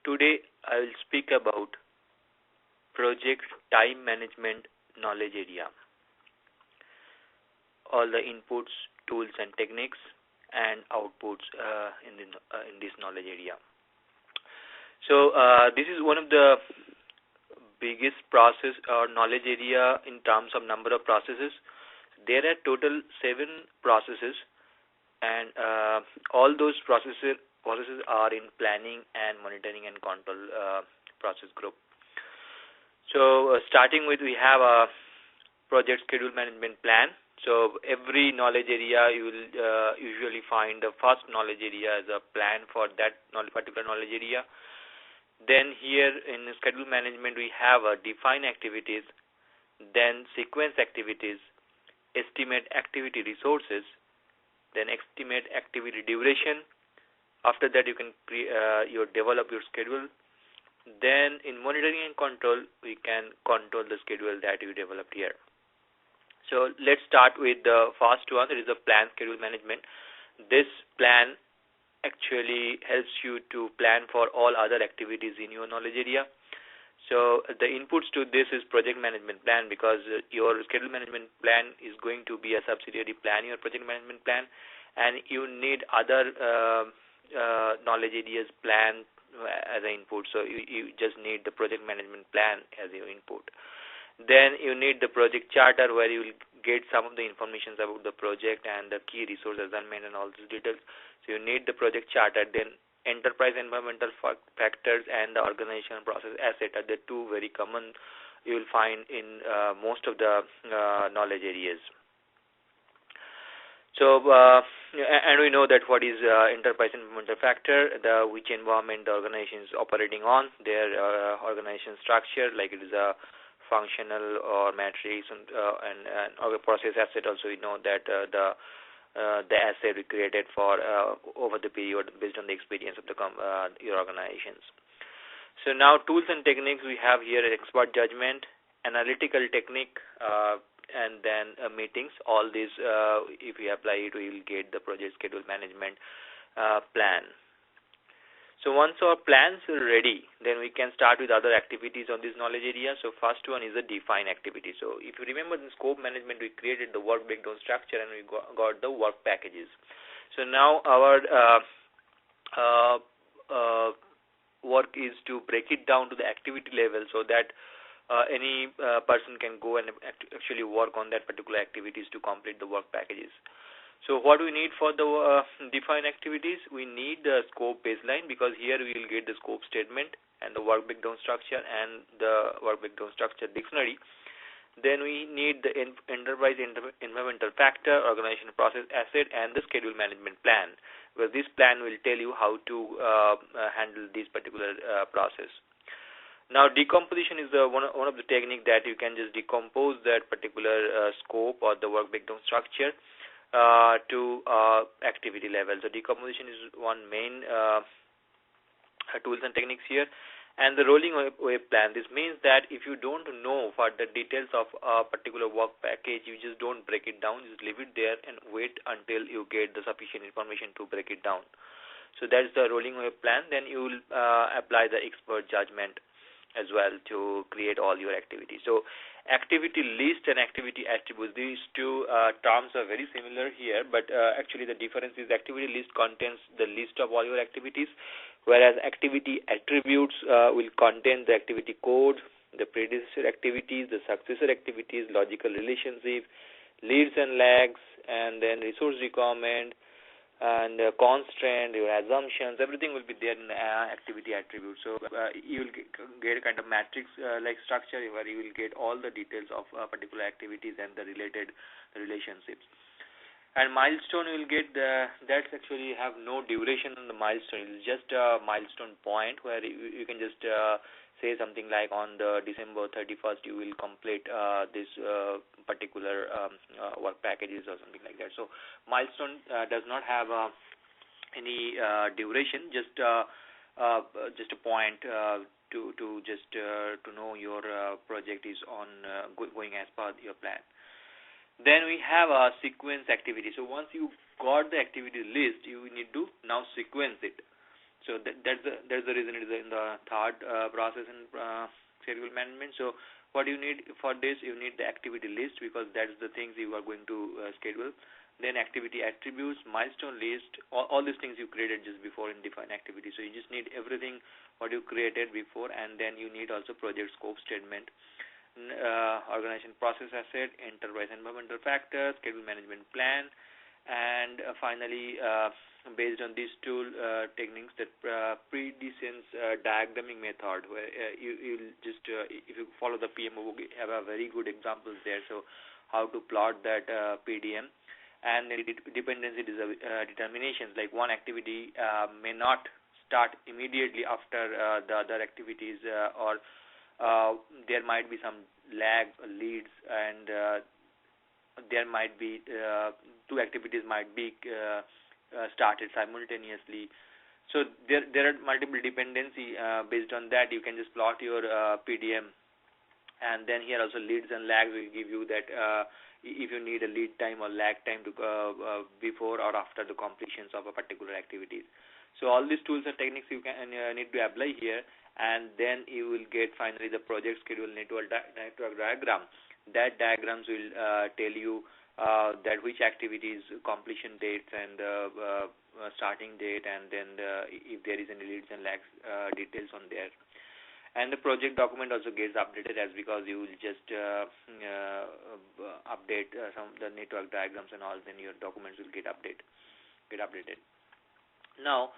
Today I will speak about project time management knowledge area, all the inputs, tools and techniques and outputs in this knowledge area. This is one of the biggest process or knowledge area in terms of number of processes. There are total 7 processes, and all those processes are in planning and monitoring and control process group. Starting with, we have a project schedule management plan. So every knowledge area you will usually find the first knowledge area as a plan for that particular knowledge area. Then here in schedule management we have define activities, then sequence activities, estimate activity resources, then estimate activity duration. After that you can develop your schedule. Then in monitoring and control we can control the schedule that you developed here. So let's start with the first one, that is the plan schedule management. This plan actually helps you to plan for all other activities in your knowledge area. So the inputs to this is project management plan, because your schedule management plan is going to be a subsidiary plan, your project management plan, and you need other knowledge areas plan as an input. So you just need the project management plan as your input. Then you need the project charter, where you will get some of the information about the project and the key resource assignment and all these details. So you need the project charter. Then enterprise environmental factors and the organization process asset are the two very common you will find in most of the knowledge areas. So and we know that what is enterprise environmental factor, which environment the organization is operating on, their organization structure, like it is a functional or matrix, and our process asset. Also we know that the asset we created for over the period based on the experience of your organizations. So now tools and techniques, we have here expert judgment, analytical technique, and then meetings. All these if we apply it, we will get the project schedule management plan. So once our plans are ready, then we can start with other activities on this knowledge area. So first one is the define activity. So if you remember in scope management, we created the work breakdown structure and we got the work packages. So now our work is to break it down to the activity level, so that any person can go and actually work on that particular activities to complete the work packages. So what we need for the define activities, we need the scope baseline, because here we will get the scope statement and the work breakdown structure and the work breakdown structure dictionary. Then we need the enterprise environmental factor, organization process asset, and the schedule management plan, where this plan will tell you how to handle this particular process. Now decomposition is one of the technique that you can just decompose that particular scope or the work breakdown structure to activity level. So decomposition is one main tools and techniques here. And the rolling wave plan, this means that if you don't know for the details of a particular work package, you just don't break it down, just leave it there and wait until you get the sufficient information to break it down. So that's the rolling wave plan. Then you will apply the expert judgment as well to create all your activities. So activity list and activity attributes, these two terms are very similar here, but actually the difference is activity list contains the list of all your activities, whereas activity attributes will contain the activity code, the predecessor activities, the successor activities, logical relationship, leads and lags, and then resource requirement, and constraint, your assumptions, everything will be there in activity attributes. So you will get a kind of matrix like structure where you will get all the details of particular activities and the related relationships. And milestone, you will get that's actually have no duration on the milestone. It's just a milestone point where you can just say something like on the December 31st you will complete this particular work packages or something like that. So milestone does not have any duration, just a point to know your project is on going as per your plan. Then we have a sequence activity. So once you got the activity list, you need to now sequence it. So that's the reason it is in the third process in schedule management. So what you need for this, you need the activity list, because that's the things you are going to schedule. Then activity attributes, milestone list, all these things you created just before in define activity. So you just need everything what you created before, and then you need also project scope statement, organization process asset, enterprise environmental factors, schedule management plan, and finally, based on these tool techniques, that predecessence diagramming method, where you'll just if you follow the PMO book, you have a very good examples there. So how to plot that PDM, and then dependency determinations, like one activity may not start immediately after the other activities, or there might be some lag leads, and there might be two activities might be started simultaneously. So there are multiple dependency. Based on that, you can just plot your PDM, and then here also leads and lags will give you that if you need a lead time or lag time to before or after the completions of a particular activity. So all these tools and techniques you can need to apply here, and then you will get finally the project schedule network diagram. That diagrams will tell you that which activities completion dates and starting date, and then if there is any leads and lags details on there. And the project document also gets updated, as because you will just update some of the network diagrams and all, then your documents will get updated. Now,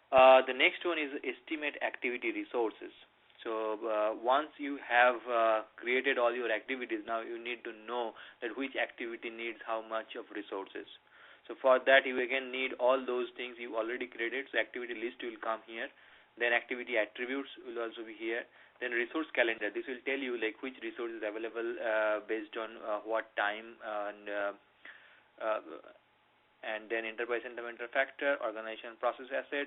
the next one is estimate activity resources. So once you have created all your activities, now you need to know that which activity needs how much of resources. So for that, you again need all those things you already created. So activity list will come here. Then activity attributes will also be here. Then resource calendar. This will tell you like which resource is available based on what time, and then enterprise environmental factor, organization process asset,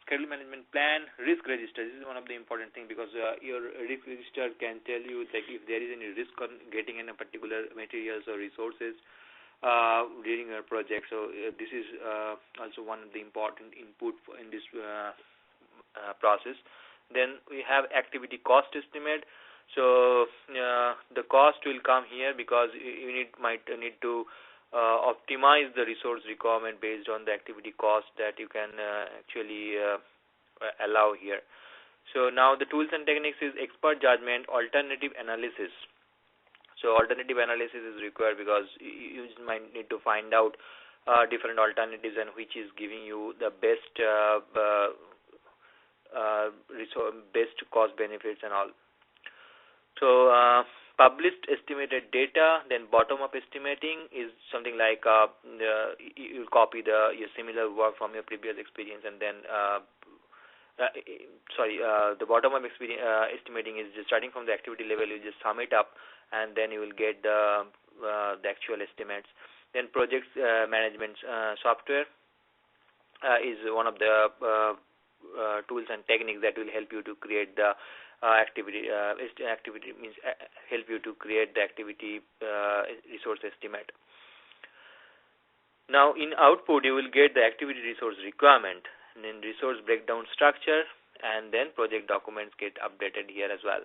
schedule management plan, risk register. This is one of the important things, because your risk register can tell you like if there is any risk on getting in a particular materials or resources during your project. So this is also one of the important input in this process. Then we have activity cost estimate. So the cost will come here, because you might need to optimize the resource requirement based on the activity cost that you can actually allow here. So now the tools and techniques is expert judgment, alternative analysis. So alternative analysis is required, because you might need to find out different alternatives and which is giving you the best best cost benefits and all. So published estimated data, then bottom-up estimating is something like you copy your similar work from your previous experience, and then the bottom-up estimating is just starting from the activity level. You just sum it up, and then you will get the actual estimates. Then project management software is one of the tools and techniques that will help you to create the activity means help you to create the activity resource estimate. Now in output you will get the activity resource requirement, and then resource breakdown structure, and then project documents get updated here as well.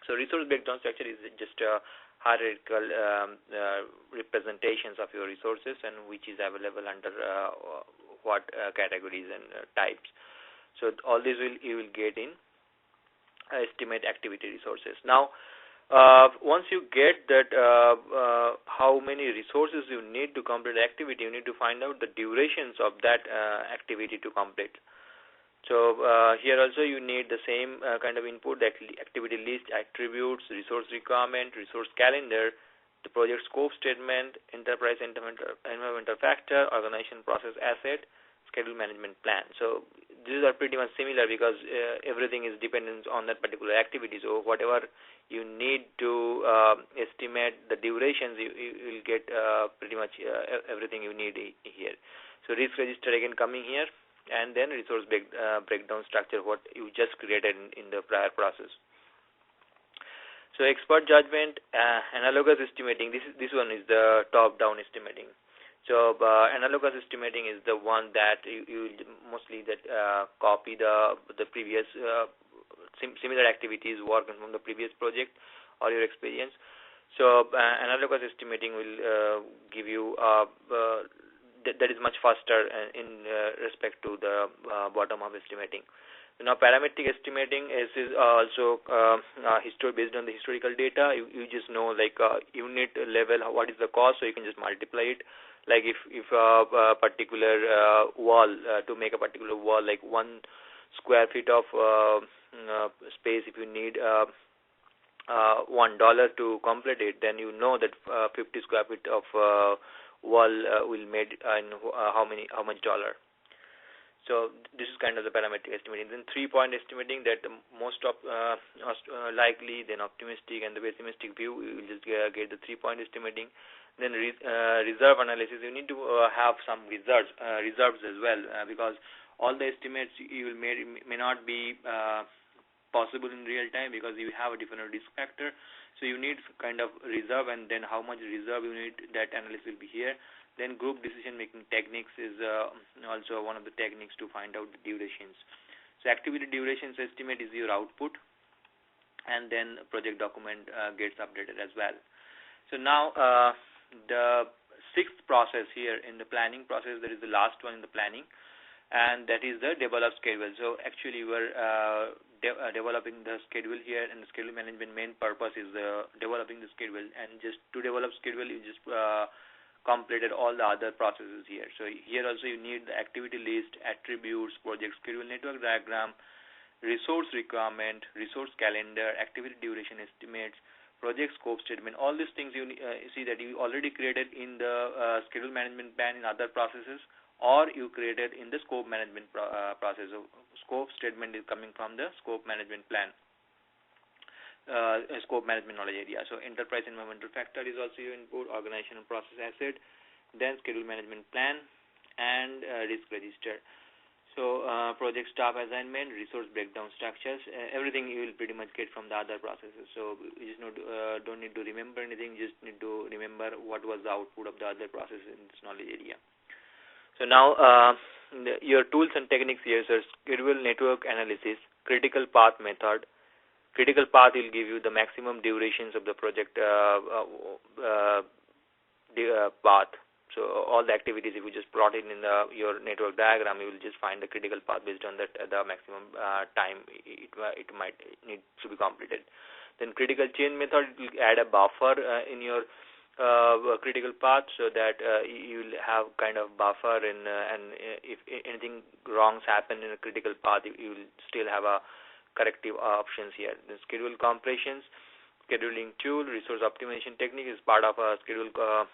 So resource breakdown structure is just a hierarchical representations of your resources and which is available under what categories and types. So all these you will get in estimate activity resources. Now once you get that how many resources you need to complete the activity, you need to find out the durations of that activity to complete. So here also you need the same kind of input, that activity list, attributes, resource requirement, resource calendar, the project scope statement, enterprise environmental factor, organization process asset, schedule management plan. So these are pretty much similar, because everything is dependent on that particular activity. So whatever you need to estimate the durations, you will get pretty much everything you need here. So risk register again coming here, and then resource breakdown structure, what you just created in the prior process. So expert judgment, analogous estimating. This one is the top-down estimating. So analogous estimating is the one that you mostly that copy the previous similar activities work from the previous project or your experience. So analogous estimating will give you that is much faster in respect to the bottom-up estimating. Now, parametric estimating is also based on the historical data. You just know like unit level what is the cost, so you can just multiply it. Like if a particular wall to make a particular wall, like 1 square feet of space, if you need $1 to complete it, then you know that 50 square feet of wall will made in how much dollar. So this is kind of the parametric estimating. Then 3-point estimating, that the most likely, then optimistic, and the pessimistic view. You will just get the 3-point estimating. Then reserve analysis. You need to have some reserves as well, because all the estimates you will may not be possible in real time, because you have a different risk factor. So you need kind of reserve, and then how much reserve you need, that analysis will be here. Then group decision-making techniques is also one of the techniques to find out the durations. So activity durations estimate is your output, and then project document gets updated as well. So now the 6th process here in the planning process, that is the last one in the planning, and that is the develop schedule. So actually we are developing the schedule here, and the schedule management main purpose is developing the schedule, and just to develop schedule you just completed all the other processes here. So here also you need the activity list, attributes, project schedule network diagram, resource requirement, resource calendar, activity duration estimates, project scope statement. All these things you see that you already created in the schedule management plan in other processes, or you created in the scope management process. So scope statement is coming from the scope management plan. Scope management knowledge area. So enterprise environmental factor is also your input, organization and process asset, then schedule management plan, and risk register. So project staff assignment, resource breakdown structures, everything you will pretty much get from the other processes. So you just don't need to remember anything, just need to remember what was the output of the other processes in this knowledge area. So now your tools and techniques here, so schedule network analysis, critical path method. Critical path will give you the maximum durations of the project path. So all the activities, if you just plot it in your network diagram, you will just find the critical path based on that the maximum time it might need to be completed. Then critical chain method will add a buffer in your critical path, so that you will have kind of buffer, and if anything wrongs happen in a critical path, you will still have a corrective options here. The schedule compressions, scheduling tool, resource optimization technique is part of a schedule. The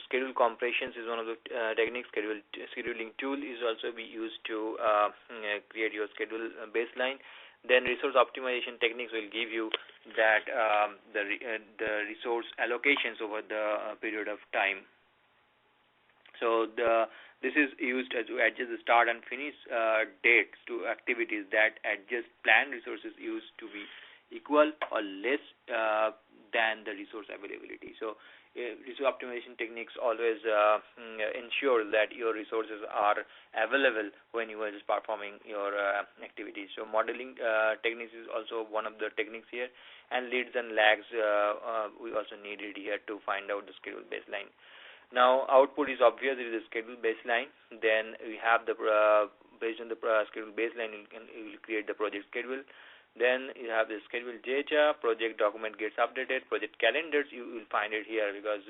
schedule compressions is one of the techniques. Scheduling tool is also be used to create your schedule baseline. Then resource optimization techniques will give you that the resource allocations over the period of time. So this is used to adjust the start and finish dates to activities that adjust planned resources used to be equal or less than the resource availability. So resource optimization techniques always ensure that your resources are available when you are just performing your activities. So modeling techniques is also one of the techniques here, and leads and lags we also needed here to find out the schedule baseline. Now output is obvious, it is a schedule baseline. Then we have the based on the schedule baseline you will create the project schedule. Then you have the schedule data, project document gets updated, project calendars you will find it here, because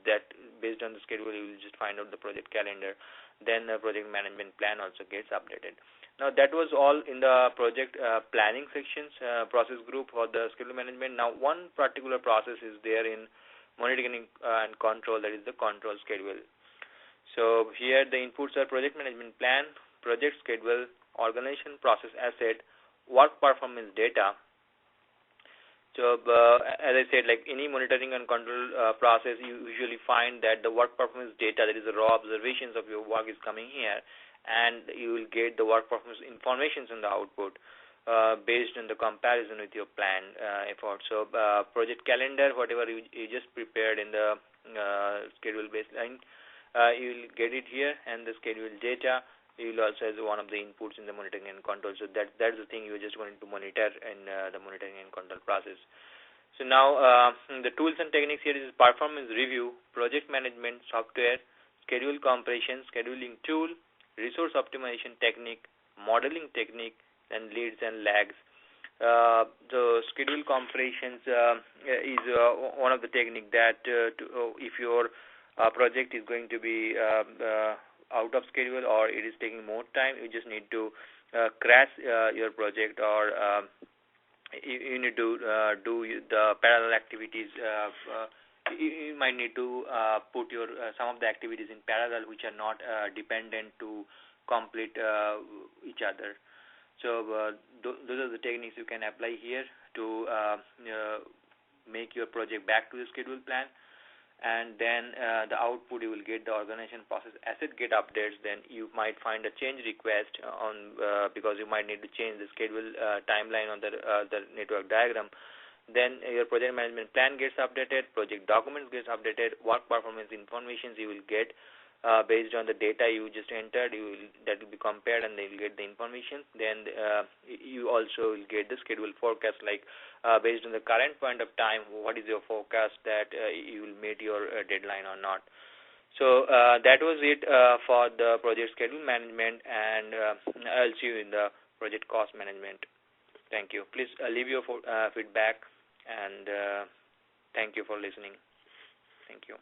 that based on the schedule you will just find out the project calendar. Then the project management plan also gets updated. Now that was all in the project planning sections process group for the schedule management. Now one particular process is there in monitoring and control, that is the control schedule. So here the inputs are project management plan, project schedule, organization process asset, work performance data. So as I said, like any monitoring and control process, you usually find that the work performance data, that is the raw observations of your work, is coming here, and you will get the work performance informations in the output. based on the comparison with your plan effort. So project calendar, whatever you just prepared in the schedule baseline, you will get it here, and the schedule data you will also as one of the inputs in the monitoring and control. So that's the thing you're just going to monitor in the monitoring and control process. So now the tools and techniques here is performance review, project management software, schedule compression, scheduling tool, resource optimization technique, modeling technique, and leads and lags. The schedule compressions is one of the technique that if your project is going to be out of schedule or it is taking more time, you just need to crash your project, or you need to do the parallel activities. You might need to put your some of the activities in parallel which are not dependent to complete each other. So those are the techniques you can apply here to make your project back to the schedule plan. And then the output you will get the organization process asset get updates. Then you might find a change request on because you might need to change the schedule timeline on the network diagram. Then your project management plan gets updated, project documents gets updated, work performance information you will get based on the data you just entered. That will be compared, and they will get the information. Then you also will get the schedule forecast, like based on the current point of time, what is your forecast that you will meet your deadline or not. So that was it for the project schedule management, and I'll see you in the project cost management. Thank you. Please leave your feedback, and thank you for listening. Thank you.